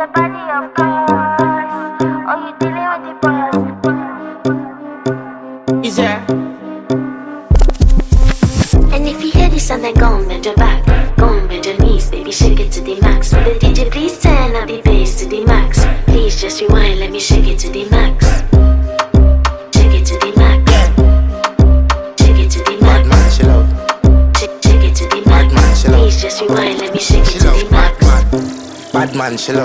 a body of course. Oh, you dealing with the boss. Is there? And if you hear this and then go on bend your back, go on bend your knees, baby shake it to the max. Will the DJ please turn up the bass to the max? Please just rewind, let me shake it to the max. Shake it to the max. Shake it to the max. Bad man, she love. Shake it to the max. Bad man, she love. Please just rewind, let me shake it She to love. the max. Bad man, she love.